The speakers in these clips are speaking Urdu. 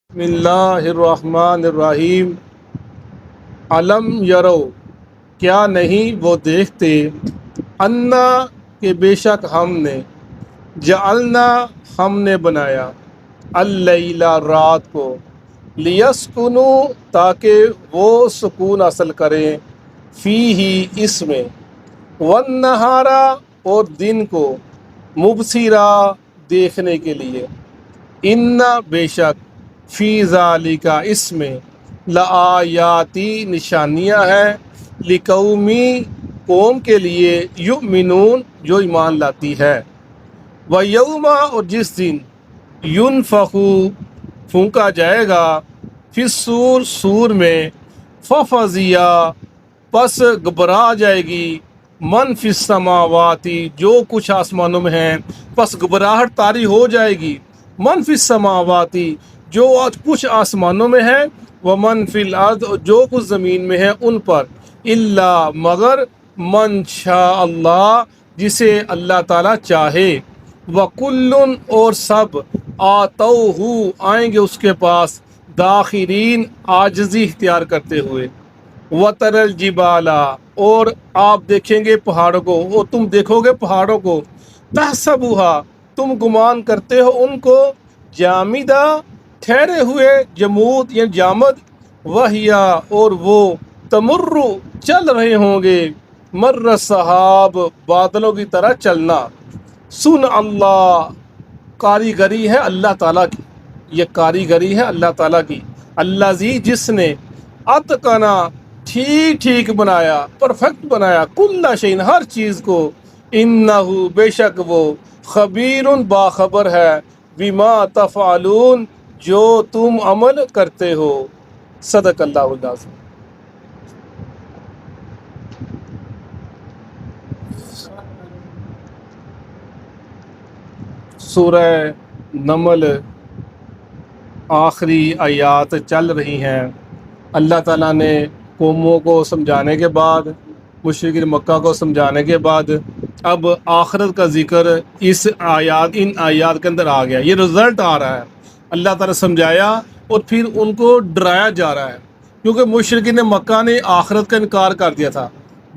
بسم اللہ الرحمن الرحیم۔ علم یرو، کیا نہیں وہ دیکھتے، انا کہ بے شک ہم نے، جعلنا ہم نے بنایا، اللیلہ رات کو، لیسکنو تاکہ وہ سکون حاصل کریں، فی ہی اس میں، والنہارا اور دن کو، مبصرا دیکھنے کے لیے، ان بے شک، فی ذالک اس میں، لآیاتی نشانیاں ہیں، لقومی قوم کے لیے، یؤمنون جو ایمان لاتی ہے، و یوما اور جس دن، ینفخو پھونکا جائے گا، فی الصور سور میں، ففزیا پس گھبرا جائے گی، من فی السماواتی جو کچھ آسمانوں میں ہیں، پس گھبراہٹ طاری ہو جائے گی، من فی السماواتی جو کچھ آسمانوں میں ہے، ومن فی الارض جو کچھ زمین میں ہے ان پر، الا مگر، من شاء اللہ جسے اللہ تعالیٰ چاہے، وکلن اور سب، آتوہ آئیں گے اس کے پاس، داخرین عاجزی اختیار کرتے ہوئے، وَتَرَ الْجِبَالَ اور آپ دیکھیں گے پہاڑوں کو، اور تم دیکھو گے پہاڑوں کو، تَحْسَبُهَا تم گمان کرتے ہو ان کو، جامدہ ٹھہرے ہوئے، جمود یا جامد، وَهِيَ اور وہ، تمر چل رہے ہوں گے، مر السحاب بادلوں کی طرح چلنا، سن اللہ کاریگری ہے اللہ تعالیٰ کی، یہ کاریگری ہے اللہ تعالیٰ کی، اللہ جس نے اتقنا ٹھیک ٹھیک بنایا، پرفیکٹ بنایا، کل شین ہر چیز کو، انہو بے شک وہ، خبیر باخبر ہے، بما تفعلون جو تم عمل کرتے ہو۔ صدق اللہ العظیم۔ سورہ نمل آخری آیات چل رہی ہیں۔ اللہ تعالیٰ نے قوموں کو سمجھانے کے بعد، مشرکین مکہ کو سمجھانے کے بعد، اب آخرت کا ذکر ان آیات کے اندر آ گیا، یہ رزلٹ آ رہا ہے۔ اللہ تعالیٰ سمجھایا اور پھر ان کو ڈرایا جا رہا ہے، کیونکہ مشرکین مکہ نے آخرت کا انکار کر دیا تھا،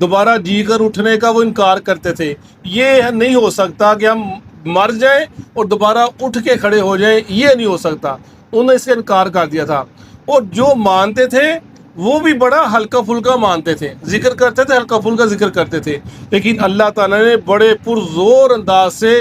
دوبارہ جی کر اٹھنے کا وہ انکار کرتے تھے۔ یہ نہیں ہو سکتا کہ ہم مر جائیں اور دوبارہ اٹھ کے کھڑے ہو جائیں، یہ نہیں ہو سکتا، انہوں نے اس کا انکار کر دیا تھا۔ اور جو مانتے تھے وہ بھی بڑا ہلکا پھلکا مانتے تھے، ذکر کرتے تھے، ہلکا پھلکا ذکر کرتے تھے، لیکن اللہ تعالیٰ نے بڑے پرزور انداز سے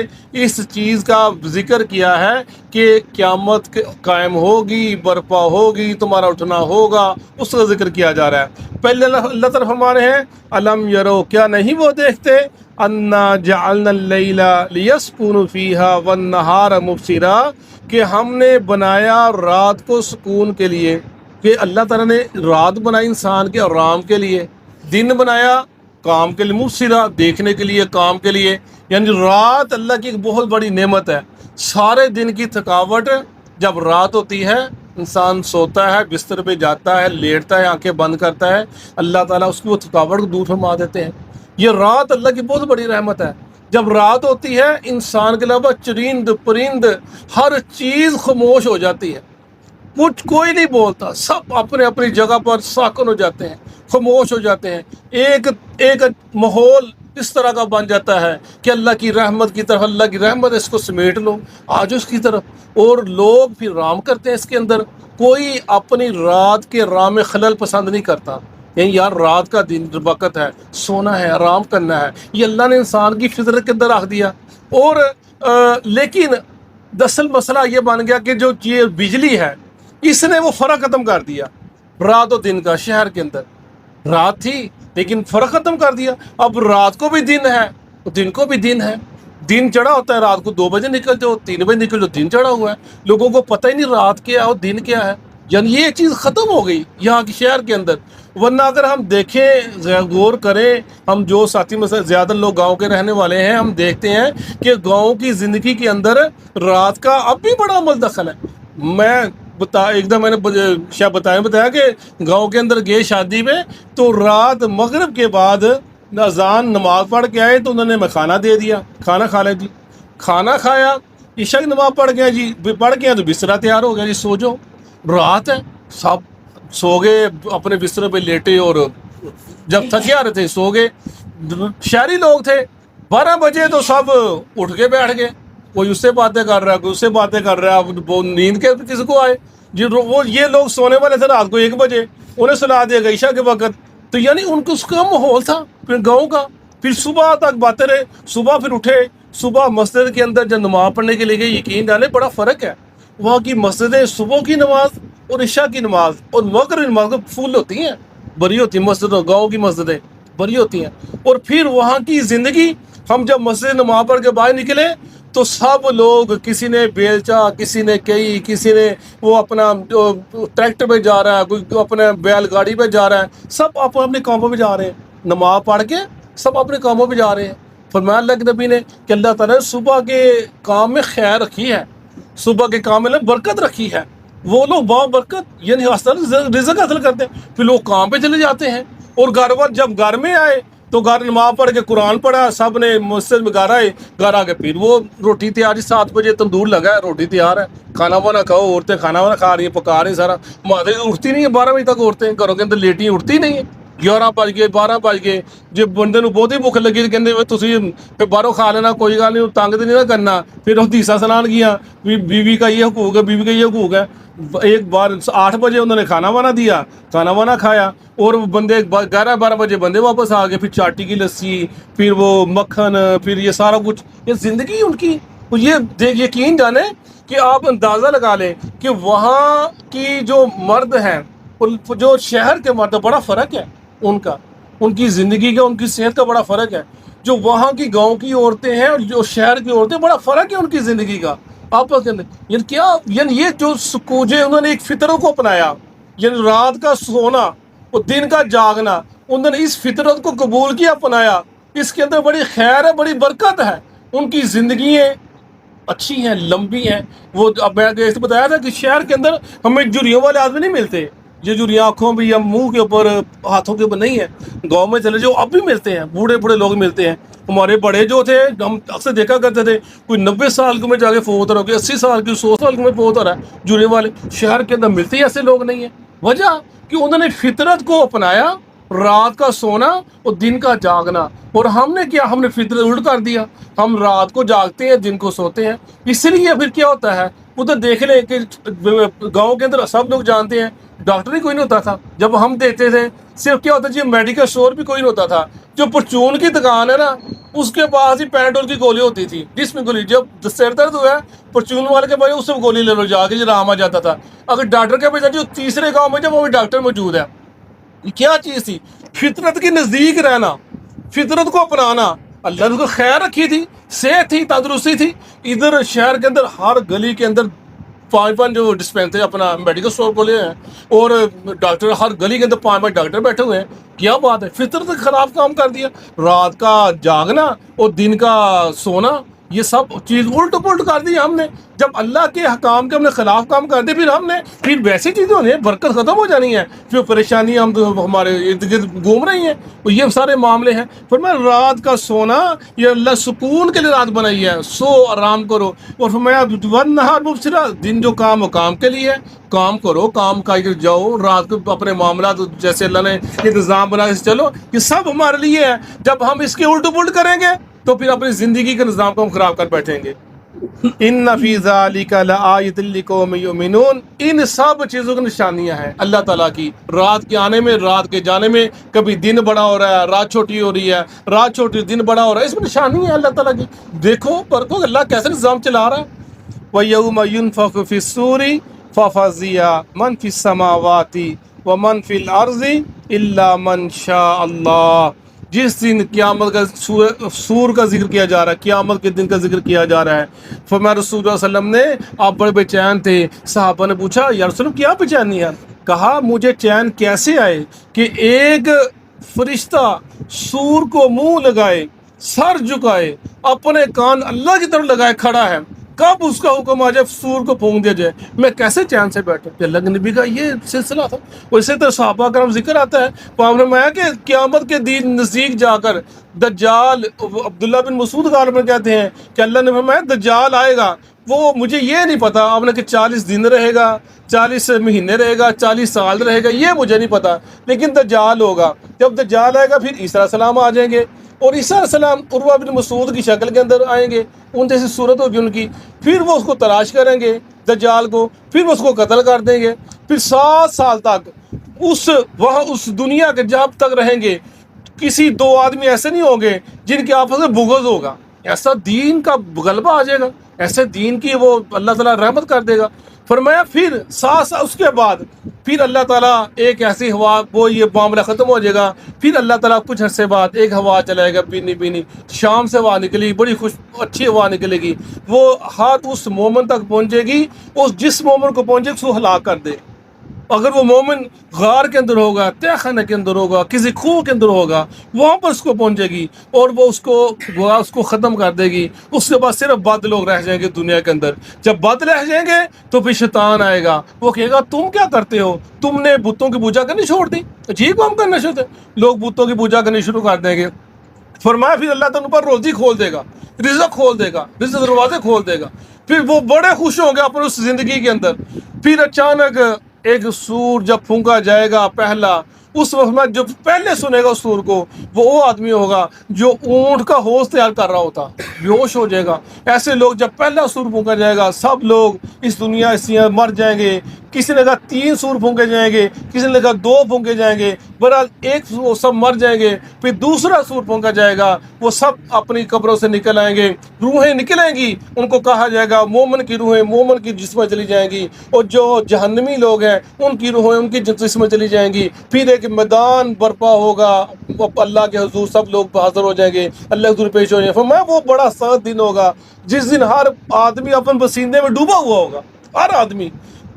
اس چیز کا ذکر کیا ہے کہ قیامت قائم ہوگی، برپا ہوگی، تمہارا اٹھنا ہوگا، اس کا ذکر کیا جا رہا ہے۔ پہلے اللہ تعالیٰ فرما رہے ہیں، علم یرو کیا نہیں وہ دیکھتے، انا جعلنا اللیل لیسکنوا فیہا والنہار مبصرا کہ ہم نے بنایا رات کو سکون کے لیے، کہ اللہ تعالیٰ نے رات بنائی انسان کے آرام کے لیے، دن بنایا کام کے لیے، مبصرا دیکھنے کے لیے، کام کے لیے، یعنی رات اللہ کی ایک بہت بڑی نعمت ہے۔ سارے دن کی تھکاوٹ جب رات ہوتی ہے، انسان سوتا ہے، بستر پہ جاتا ہے، لیٹتا ہے، آنکھیں بند کرتا ہے، اللہ تعالیٰ اس کی وہ تھکاوٹ کو دور فرما دیتے ہیں۔ یہ رات اللہ کی بہت بڑی رحمت ہے۔ جب رات ہوتی ہے، انسان کے علاوہ چرند پرند ہر چیز خاموش ہو جاتی ہے، کچھ کوئی نہیں بولتا، سب اپنے اپنی جگہ پر ساکن ہو جاتے ہیں، خاموش ہو جاتے ہیں۔ ایک ماحول اس طرح کا بن جاتا ہے کہ اللہ کی رحمت کی طرف، اللہ کی رحمت اس کو سمیٹ لو، آج اس کی طرف، اور لوگ پھر رام کرتے ہیں اس کے اندر۔ کوئی اپنی رات کے رام میں خلل پسند نہیں کرتا، یعنی یار رات کا دن وقت ہے، سونا ہے، آرام کرنا ہے، یہ اللہ نے انسان کی فطرت کے اندر رکھ دیا۔ اور لیکن دراصل مسئلہ یہ بن گیا کہ جو یہ بجلی ہے، اس نے وہ فرق ختم کر دیا رات و دن کا۔ شہر کے اندر رات تھی لیکن فرق ختم کر دیا، اب رات کو بھی دن ہے، دن کو بھی دن ہے۔ دن چڑھا ہوتا ہے، رات کو 2 بجے نکلتے ہو، 3 بجے نکلتے ہو، دن چڑھا ہوا ہے، لوگوں کو پتہ ہی نہیں رات کیا ہے اور دن کیا ہے، یعنی یہ چیز ختم ہو گئی یہاں کی شہر کے اندر۔ ورنہ اگر ہم دیکھیں، غور کریں، ہم جو ساتھی میں سے زیادہ لوگ گاؤں کے رہنے والے ہیں، ہم دیکھتے ہیں کہ گاؤں کی زندگی کے اندر رات کا اب بھی بڑا عمل دخل ہے۔ میں ایک دم میں نے شاید بتایا کہ گاؤں کے اندر گئے شادی میں، تو رات مغرب کے بعد اذان نماز پڑھ کے آئے تو انہوں نے میں کھانا دے دیا، کھانا کھا لیں جی، کھانا کھایا، عشاء کی نماز پڑھ گیا جی، پڑھ گیا تو بستر تیار ہو گیا جی، سو جاؤ۔ رات ہے، سب سو گئے اپنے بستروں پہ لیٹے، اور جب تھکے آ رہے تھے سو گئے۔ شہری لوگ تھے، 12 بجے تو سب اٹھ کے بیٹھ گئے، کوئی اس سے باتیں کر رہا ہے، کوئی اس سے باتیں کر رہا ہے۔ اب وہ نیند کے کسی کو آئے جی، وہ یہ لوگ سونے والے تھے رات کو 1 بجے، انہیں سلا دیا گیا عشاء کے وقت۔ تو یعنی ان کو اس کا ماحول تھا پھر گاؤں کا۔ پھر صبح تک باتیں رہے، صبح پھر اٹھے، صبح مسجد کے اندر جب نماز پڑھنے کے لیے گئے، یقین جانے بڑا فرق ہے وہاں کی مسجدیں، صبح کی نماز اور عشاء کی نماز اور مغرب کی نماز فل ہوتی ہیں، بری ہوتی ہیں مسجدوں، گاؤں کی مسجدیں بری ہوتی ہیں۔ اور پھر وہاں کی زندگی، ہم جب مسجد نماز پڑھ کے باہر نکلے تو سب لوگ، کسی نے بیلچا، کسی نے کئی، کسی نے وہ اپنا ٹریکٹر پہ جا رہا ہے، کوئی اپنے بیل گاڑی پہ جا رہا ہے، سب اپنے کاموں پہ جا رہے ہیں، نماز پڑھ کے سب اپنے کاموں پہ جا رہے ہیں۔ فرمایا اللہ کے نبی نے کہ اللہ تعالیٰ نے صبح کے کام میں خیر رکھی ہے، صبح کے کام میں برکت رکھی ہے۔ وہ لوگ برکت یعنی رزق حاصل کرتے ہیں، پھر لوگ کام پہ چلے جاتے ہیں۔ اور جب گھر میں آئے تو گھر نماز پڑھ کے قرآن پڑھا، سب نے مسجد میں گھر آئے، گھر آ کے پھر وہ روٹی تیار، 7 بجے تندور لگا ہے، روٹی تیار ہے، کھانا وانا کھاؤ، عورتیں کھانا وانا کھا رہی ہیں، پکا رہی ہیں سارا، مادے اٹھتی نہیں ہے 12 بجے تک، عورتیں گھروں کے اندر لیٹی ہیں، اٹھتی نہیں ہیں، 11 بج گئے 12 بج گئے، جب بندے نو بہت ہی بھوک لگی تو کہندے تسی پھر باہروں کھا لینا، کوئی گل نہیں، تنگ تو نہیں نہ کرنا۔ پھر حدیثاں سنان گیا، بیوی کا یہ حقوق ہے، بیوی کا یہ حقوق ہے۔ ایک بار 8 بجے انہوں نے کھانا وانا دیا، کھانا وانا کھایا، اور بندے 11-12 بجے بندے واپس آ گئے، پھر چاٹی کی لسی، پھر وہ مکھن، پھر یہ سارا کچھ، یہ زندگی ان کی۔ یہ یقین جانے کہ آپ اندازہ لگا لیں کہ وہاں کی جو مرد ہیں، جو شہر کے مرد، بڑا فرق ہے ان کا، ان کی زندگی کا، ان کی صحت کا بڑا فرق ہے۔ جو وہاں کی گاؤں کی عورتیں ہیں اور جو شہر کی عورتیں، بڑا فرق ہے ان کی زندگی کا آپس کے اندر۔ یعنی کیا، یعنی یہ جو سکوجے انہوں نے ایک فطرت کو اپنایا، یعنی رات کا سونا اور دن کا جاگنا، انہوں نے اس فطرت کو قبول کیا، اپنایا، اس کے اندر بڑی خیر ہے، بڑی برکت ہے، ان کی زندگیاں اچھی ہیں، لمبی ہیں۔ وہ اب میں جیسے بتایا تھا کہ شہر کے اندر ہمیں جھریوں والے آدمی نہیں ملتے، یہ جھریاں آنکھوں پہ یا منہ کے اوپر، ہاتھوں کے اوپر نہیں ہے۔ گاؤں میں چلے جو اب بھی ملتے ہیں، بوڑھے بوڑھے لوگ ملتے ہیں۔ ہمارے بڑے جو تھے، ہم اکثر دیکھا کرتے تھے، کوئی 90 سال کی عمر جا کے فوت ہو رہا ہے، کوئی 80 سال کی، 100 سال کی عمر فوت ہو رہا ہے، جھرے والے۔ شہر کے اندر ملتے ہی ایسے لوگ نہیں ہیں۔ وجہ کہ انہوں نے فطرت کو اپنایا، رات کا سونا اور دن کا جاگنا۔ اور ہم نے کیا، ہم نے فطرت الٹ کر دیا، ہم رات کو جاگتے ہیں، دن کو سوتے ہیں۔ اس لیے پھر کیا ہوتا ہے، ادھر دیکھ لیں کہ گاؤں کے اندر سب لوگ جانتے ہیں ڈاکٹر ہی کوئی نہیں ہوتا تھا جب ہم دیتے تھے، صرف کیا ہوتا جی میڈیکل اسٹور بھی کوئی نہیں ہوتا تھا۔ جو پرچون کی دکان ہے نا، اس کے پاس ہی پیناڈول کی گولی ہوتی تھی، جس میں گولی، جب سر درد ہوا ہے پرچون والے کے پاس اس سے گولی لے لو جا کے، آرام آ جاتا تھا۔ اگر ڈاکٹر کے پاس جو تیسرے گاؤں میں جب وہ ڈاکٹر موجود ہے، کیا چیز تھی، فطرت کے نزدیک رہنا، فطرت کو اپنانا۔ اللہ نے اس کو خیر رکھی تھی، صحت تھی، تندرستی تھی۔ ادھر شہر کے اندر ہر گلی کے اندر 5 جو ڈسپینسری اپنا میڈیکل اسٹور کھولے ہیں، اور ڈاکٹر ہر گلی کے اندر 5 ڈاکٹر بیٹھے ہوئے ہیں۔ کیا بات ہے، فطرت کے خلاف کام کر دیا، رات کا جاگنا اور دن کا سونا، یہ سب چیز الٹ پلٹ کر دی ہم نے۔ جب اللہ کے حکام کے ہم نے خلاف کام کر دیا، پھر ویسی چیزیں ہونی ہیں، برکت ختم ہو جانی ہے، پھر پریشانی ہم ہمارے ارد گرد گھوم رہی ہیں، یہ سارے معاملے ہیں۔ فرمایا رات کا سونا، یہ اللہ سکون کے لیے رات بنائی ہے، سو آرام کرو۔ اور فرمایا والنہار مبصرا، دن جو کام وہ کام کے لیے ہے، کام کرو، کام کر کے جاؤ، رات کو اپنے معاملات جیسے اللہ نے انتظام بنا کے چلو، یہ سب ہمارے لیے ہے۔ جب ہم اس کے الٹ پلٹ کریں گے تو پھر اپنی زندگی کے نظام کو ہم خراب کر بیٹھیں گے۔ ان فی ذالک لآیۃ لقوم یؤمنون، ان سب چیزوں کی نشانیاں ہیں اللہ تعالیٰ کی، رات کے آنے میں، رات کے جانے میں، کبھی دن بڑا ہو رہا ہے، رات چھوٹی ہو رہی ہے، رات چھوٹی، دن بڑا ہو رہا ہے، اس میں نشانی ہے اللہ تعالیٰ کی۔ دیکھو پرکھو اللہ کیسے نظام چلا رہا ہے۔ وَيَوْمَ يُنفَخُ فِي الصُّورِ فَفَزِعَ مَنْ فِي السَّمَاوَاتِ وَمَنْ فِي الْأَرْضِ إِلَّا مَنْ شَاءَ اللَّهُ، جس دن قیامت کا سور کا ذکر کیا جا رہا ہے، قیامت کے دن کا ذکر کیا جا رہا ہے۔ فرمایا رسول اللہ صلی اللہ علیہ وسلم نے، آپ بڑے بے چین تھے، صحابہ نے پوچھا یا رسول اللہ کیا بے چینی ہے؟ کہا مجھے چین کیسے آئے کہ ایک فرشتہ سور کو منہ لگائے، سر جھکائے، اپنے کان اللہ کی طرف لگائے کھڑا ہے، کب اس کا حکم آ جائے سور کو پھونک دیا جائے، میں کیسے چین سے بیٹھوں؟ کہ اللہ کے نبی کا یہ سلسلہ تھا۔ اور اسی طرح صحابہ کرام ذکر آتا ہے، پاک نے فرمایا کہ قیامت کے دن نزدیک جا کر دجال، عبداللہ بن مسعود غالب میں کہتے ہیں کہ اللہ نے فرمایا دجال آئے گا، وہ مجھے یہ نہیں پتا آپ نے کہ 40 دن رہے گا، 40 مہینے رہے گا، 40 سال رہے گا، یہ مجھے نہیں پتا، لیکن دجال ہوگا۔ جب دجال آئے گا پھر عیسیٰ علیہ السلام آ جائیں گے، اور عیسیٰ علیہ السلام عروہ بن مسعود کی شکل کے اندر آئیں گے، ان جیسی صورت ہوگی ان کی، پھر وہ اس کو تلاش کریں گے دجال کو، پھر وہ اس کو قتل کر دیں گے، پھر 7 سال تک وہاں اس دنیا کے جب تک رہیں گے کسی 2 آدمی ایسے نہیں ہوں گے جن کے آپس میں بغض ہوگا، ایسا دین کا غلبہ آ جائے گا، ایسے دین کی وہ اللہ تعالیٰ رحمت کر دے گا۔ فرمایا پھر 7 سال اس کے بعد پھر اللہ تعالیٰ ایک ایسی ہوا، وہ یہ معاملہ ختم ہو جائے گا، پھر اللہ تعالیٰ کچھ عرصے بعد ایک ہوا چلائے گا، بینی بینی شام سے ہوا نکلے گی، بڑی اچھی ہوا نکلے گی، وہ ہاتھ اس مومن تک پہنچے گی، اس جس مومن کو پہنچے گی اس کو ہلاک کر دے۔ اگر وہ مومن غار کے اندر ہوگا، تہ خانے کے اندر ہوگا، کسی کنویں کے اندر ہوگا، وہاں پر اس کو پہنچے گی اور وہ اس کو ختم کر دے گی۔ اس کے بعد صرف بد لوگ رہ جائیں گے دنیا کے اندر۔ جب بد رہ جائیں گے تو پھر شیطان آئے گا، وہ کہے گا تم کیا کرتے ہو، تم نے بتوں کی پوجا کرنی چھوڑ دی، عجیب کام کرنا شروع، لوگ بتوں کی پوجا کرنی شروع کر دیں گے۔ فرمایا پھر اللہ تعالیٰ پر روزی کھول دے گا، رزق کھول دے گا، رزق دروازے کھول دے گا، پھر وہ بڑے خوش ہوں گے اپنے اس زندگی کے اندر۔ پھر اچانک ایک سور جب پھونکا جائے گا پہلا، اس وقت میں جو پہلے سنے گا اس سور کو، وہ آدمی ہوگا جو اونٹ کا حوض تیار کر رہا ہوتا، بے ہوش ہو جائے گا۔ ایسے لوگ جب پہلا سور پھونکا جائے گا، سب لوگ اس دنیا سے مر جائیں گے۔ کسی نے کہا 3 سور پھونکے جائیں گے، کسی نے کہا 2 پھونکے جائیں گے، بہرحال ایک وہ سب مر جائیں گے۔ پھر دوسرا سور پھونکا جائے گا، وہ سب اپنی قبروں سے نکل آئیں گے، روحیں نکلیں گی، ان کو کہا جائے گا مومن کی روحیں مومن کی جسمیں چلی جائیں گی، اور جو جہنمی لوگ ہیں ان کی روحیں ان کی جسمیں چلی جائیں گی۔ پھر ایک میدان برپا ہوگا، اللہ کے حضور سب لوگ حاضر ہو جائیں گے، اللہ کے حضور پیش ہو جائیں گے۔ فرمایا وہ بڑا سخت دن ہوگا جس دن ہر آدمی اپن پسینے میں ڈوبا ہوا ہوگا، ہر آدمی،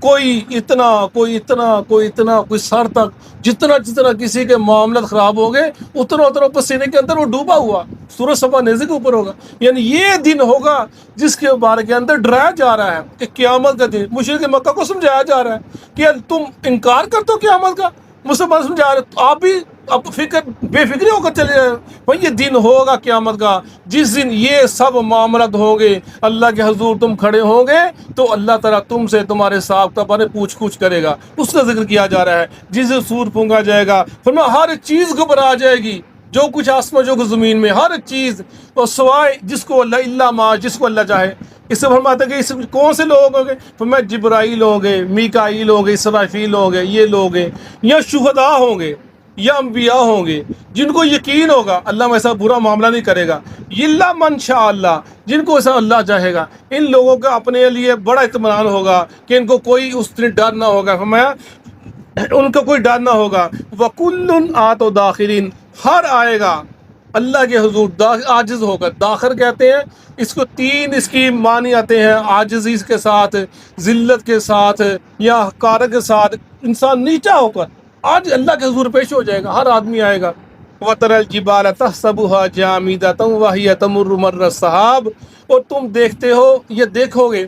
کوئی اتنا کوئی اتنا کوئی اتنا، کوئی سر تک، جتنا کسی کے معاملات خراب ہو گئے اتنا پسینے کے اندر وہ ڈوبا ہوا سورج صبح نیزے کے اوپر ہوگا۔ یعنی یہ دن ہوگا جس کے بارے کے اندر ڈرایا جا رہا ہے کہ قیامت کا دن، مشرک مکہ کو سمجھایا جا رہا ہے کہ تم انکار کرتے ہو قیامت کا، مسلمان سمجھا رہے آپ بھی اب بے فکری ہو کر چلے جائیں۔ بھائی یہ دن ہوگا قیامت کا جس دن یہ سب معاملات ہوں گے، اللہ کے حضور تم کھڑے ہوں گے تو اللہ تعالیٰ تم سے تمہارے ساتھ تمہارے پوچھ گچھ کرے گا، اس کا ذکر کیا جا رہا ہے۔ جس دن سور پھونکا جائے گا، فرمایا ہر چیز گھبرا جائے گی، جو کچھ آسمان جو کچھ زمین میں، ہر چیز، اور سوائے جس کو اللہ ما جس کو اللہ چاہے۔ اس سے فرماتا ہے کہ اس کون سے لوگ ہوں گے؟ فرمایا جبرائیل ہوں گے، میکائیل ہوں گے، اسرافیل ہوں گے، یہ لوگ ہیں، یا شہداء ہوں گے، یا انبیاء ہوں گے، جن کو یقین ہوگا اللہ میں ایسا برا معاملہ نہیں کرے گا، الا من شاء اللہ، جن کو ایسا اللہ چاہے گا۔ ان لوگوں کا اپنے لیے بڑا اطمینان ہوگا کہ ان کو کوئی اس طرح ڈر نہ ہوگا۔ فرمایا ان کو کوئی ڈر نہ ہوگا۔ وَكُلٌّ آتوا داخرین، ہر آئے گا اللہ کے حضور عاجز ہو کر، داخر کہتے ہیں اس کو، 3 اس کی معنی آتے ہیں، عاجزی کے ساتھ، ذلت کے ساتھ، یا حقارت کے ساتھ، انسان نیچا ہو کر آج اللہ کے حضور پیش ہو جائے گا، ہر آدمی آئے گا۔ وَتَرَى الْجِبَالَ تَحْسَبُهَا جَامِدَةً وَهِيَ تَمُرُّ مَرَّ السَّحَابِ، اور تم دیکھتے ہو، یہ دیکھو گے،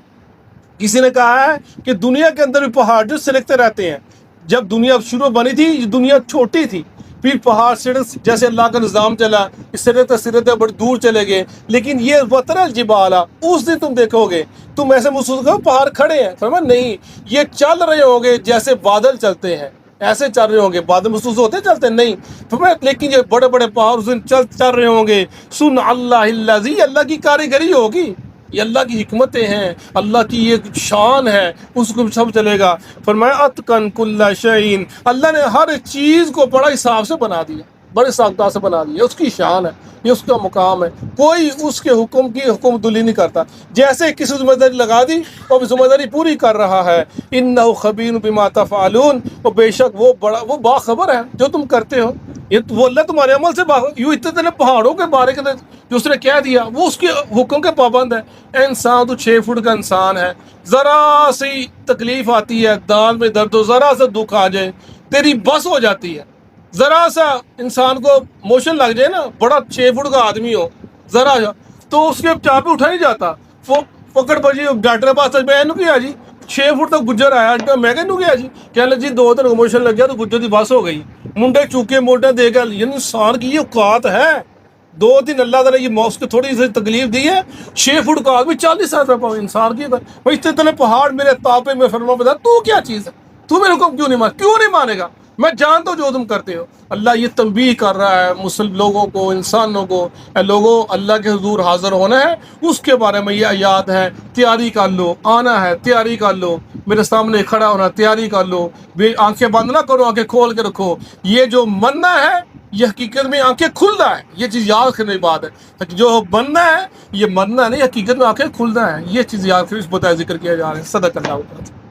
کسی نے کہا ہے کہ دنیا کے اندر بھی پہاڑ جو سلکتے رہتے ہیں، جب دنیا شروع بنی تھی یہ دنیا چھوٹی تھی، پھر پہاڑ سڑک جیسے اللہ کا نظام چلا، اس سرتے بڑی دور چلے گئے، لیکن یہ وَتَرَى الْجِبَالَ، اس دن تم دیکھو گے، تم ایسے محسوس کرو پہاڑ کھڑے ہیں، فرمایا نہیں، یہ چل رہے ہوں گے جیسے بادل چلتے ہیں، ایسے چل رہے ہوں گے، بادل محسوس ہوتے چلتے نہیں، فرمایا لیکن یہ بڑے بڑے پہاڑ اس دن چل رہے ہوں گے۔ سن اللہ الذی، اللہ کی کاریگری ہوگی، یہ اللہ کی حکمتیں ہیں، اللہ کی یہ شان ہے، اس کو سب چلے گا۔ فرمایا اتقن کل شیء، اللہ نے ہر چیز کو بڑا حساب سے بنا دیا، بڑے ساختہ سے بنا دیا، اس کی شان ہے، یہ اس کا مقام ہے، کوئی اس کے حکم کی حکم دلی نہیں کرتا، جیسے کسی ذمہ داری لگا دی اور ذمہ داری پوری کر رہا ہے۔ انہ خبیر بما تفعلون، اور بے شک وہ باخبر ہے جو تم کرتے ہو، یہ وہ اللہ تمہارے عمل سے یوں اتنے پہاڑوں کے بارے کے جو اس نے کہہ دیا وہ اس کے حکم کے پابند ہے۔ انسان تو 6 فٹ کا انسان ہے، ذرا سی تکلیف آتی ہے، دانت میں درد ہو، ذرا سا دکھ آ جائے تیری بس ہو جاتی ہے، ذرا سا انسان کو موشن لگ جائے نا، بڑا 6 فٹ کا آدمی ہو ذرا تو اس کے چاہ پہ اٹھا نہیں جاتا، پکڑ پڑ جی ڈاکٹر کے پاس میں کیا جی 6 فٹ تک گجر آیا، میں کہوں گیا جی کہنے لگی 2 دن موشن لگ گیا تو گجر کی بس ہو گئی، منڈے چوکے موٹے دے گا، یعنی انسان کی یہ اوقات ہے 2 دن اللہ تعالیٰ یہ موس کو تھوڑی سی تکلیف دی ہے، 6 فٹ کا آدمی 40,000 روپے انسان کی بھائی اتنے پہاڑ میرے تاپے میں فرما بتا تو کیا چیز ہے، تو میرے کو کیوں نہیں مانے گا، میں جانتا ہوں جو تم کرتے ہو۔ اللہ یہ تنبیہ کر رہا ہے مسلم لوگوں کو، انسانوں کو، اے لوگوں اللہ کے حضور حاضر ہونا ہے، اس کے بارے میں یہ آیات ہے، تیاری کر لو، آنا ہے تیاری کر لو، میرے سامنے کھڑا ہونا تیاری کر لو، بے آنکھیں بند نہ کرو، آنکھیں کھول کے رکھو۔ یہ جو مننا ہے یہ حقیقت میں آنکھیں کھلنا ہے، یہ چیز یاد کرنے کی بات ہے، جو بننا ہے یہ مرنا نہیں، حقیقت میں آنکھیں کھلنا ہے، یہ چیز یاد کر اس بتائے ذکر کیا جا رہا ہے۔ صدق اللہ۔